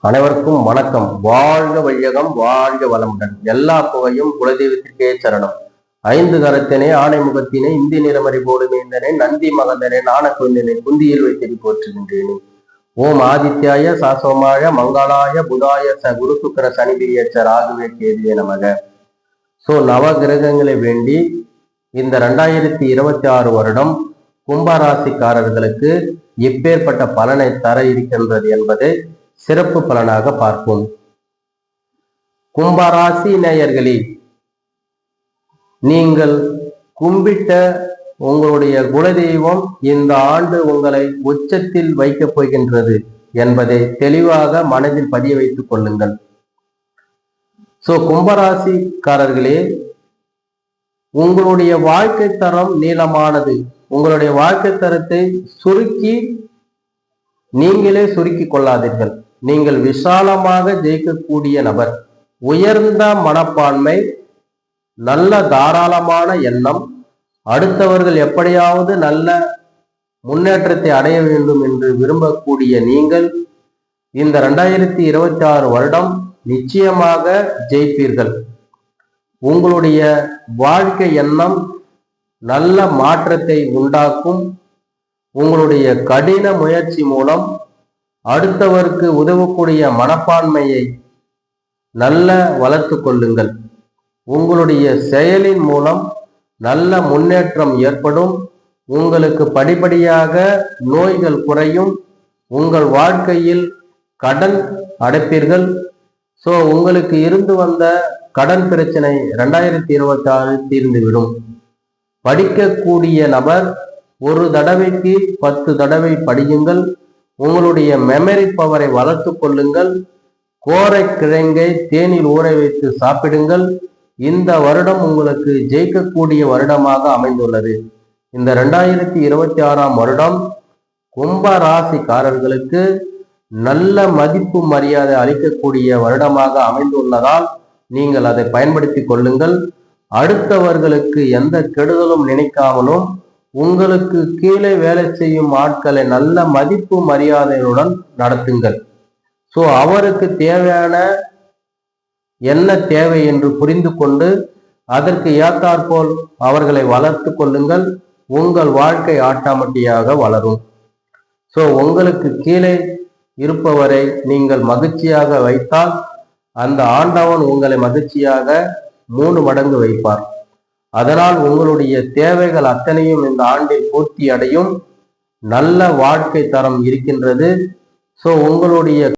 அனைவருக்கும் வணக்கம். வாழ்க வையகம், வாழ்க வளமுடன். எல்லா புகையும் குலதெய்வத்திற்கே சரணம். ஐந்து கரத்தினை ஆணை முகத்தினை இந்தி நிறமறி போடும் இந்தனை நந்தி மகந்தனை நாண குந்தினை குந்தியில் வைத்து போற்றுகின்றேனே. ஓம் ஆதித்யாய சாசோமாய மங்களாய புதாய ச குரு சுக்கர சனிபிரியச்ச ராகுவே கேதுவே நமக. நவ கிரகங்களை வேண்டி இந்த 2026 வருடம் கும்பராசிக்காரர்களுக்கு எப்பேற்பட்ட பலனை தர இருக்கின்றது என்பதை சிறப்பு பலனாக பார்ப்போம். கும்பராசி நேயர்களே, நீங்கள் கும்பிட்ட உங்களுடைய குலதெய்வம் இந்த ஆண்டு உங்களை உச்சத்தில் வைக்கப் போகின்றது என்பதை தெளிவாக மனதில் பதிய வைத்துக் கொள்ளுங்கள். கும்பராசிக்காரர்களே, உங்களுடைய வாழ்க்கை தரம் நீளமானது. உங்களுடைய வாழ்க்கை தரத்தை நீங்களே சுருக்கிக் கொள்ளாதீர்கள். நீங்கள் விசாலமாக ஜெயிக்கக்கூடிய நபர். உயர்ந்த மனப்பான்மை, நல்ல தாராளமான எண்ணம், அடுத்தவர்கள் எப்படியாவது நல்ல முன்னேற்றத்தை அடைய வேண்டும் என்று விரும்பக்கூடிய நீங்கள் இந்த 2026 வருடம் நிச்சயமாக ஜெயிப்பீர்கள். உங்களுடைய வாழ்க்கை எண்ணம் நல்ல மாற்றத்தை உண்டாக்கும். உங்களுடைய கடின முயற்சி மூலம் அடுத்தவருக்கு உதவக்கூடிய மனப்பான்மையை நல்ல வளர்த்து கொள்ளுங்கள். உங்களுடைய செயலின் மூலம் நல்ல முன்னேற்றம் ஏற்படும். உங்களுக்கு படிப்படியாக நோய்கள் குறையும். உங்கள் வாழ்க்கையில் கடன் அடைப்பீர்கள். உங்களுக்கு இருந்து வந்த கடன் பிரச்சனை 2026 தீர்ந்துவிடும். படிக்கக்கூடிய நபர் ஒரு தடவைக்கு 10 தடவை படியுங்கள். உங்களுடைய மெமரி பவரை வளர்த்து கொள்ளுங்கள். கோரை கிழங்கை தேனில் ஊற வைத்து சாப்பிடுங்கள். இந்த வருடம் உங்களுக்கு ஜெயிக்கக்கூடிய வருடமாக அமைந்துள்ளது. இந்த 2026 வருடம் கும்ப ராசிக்காரர்களுக்கு நல்ல மதிப்பு மரியாதை அளிக்கக்கூடிய வருடமாக அமைந்துள்ளதால் நீங்கள் அதை பயன்படுத்தி கொள்ளுங்கள். அடுத்தவர்களுக்கு எந்த கெடுதலும் நினைக்காமலும் உங்களுக்கு கீழே வேலை செய்யும் ஆட்களை நல்ல மதிப்பு மரியாதையுடன் நடத்துங்கள். அவருக்கு தேவையான என்ன தேவை என்று புரிந்து கொண்டு அதற்கு ஏற்றாற்போல் அவர்களை வளர்த்து கொள்ளுங்கள். உங்கள் வாழ்க்கை ஆட்டாமட்டியாக வளரும். உங்களுக்கு கீழே இருப்பவரை நீங்கள் மகிழ்ச்சியாக வைத்தால் அந்த ஆண்டவன் உங்களை மகிழ்ச்சியாக 3 மடங்கு வைப்பார். அதனால் உங்களுடைய தேவைகள் அத்தனையும் இந்த ஆண்டில் பூர்த்தி அடையும். நல்ல வாழ்க்கை தரம் இருக்கின்றது. உங்களுடைய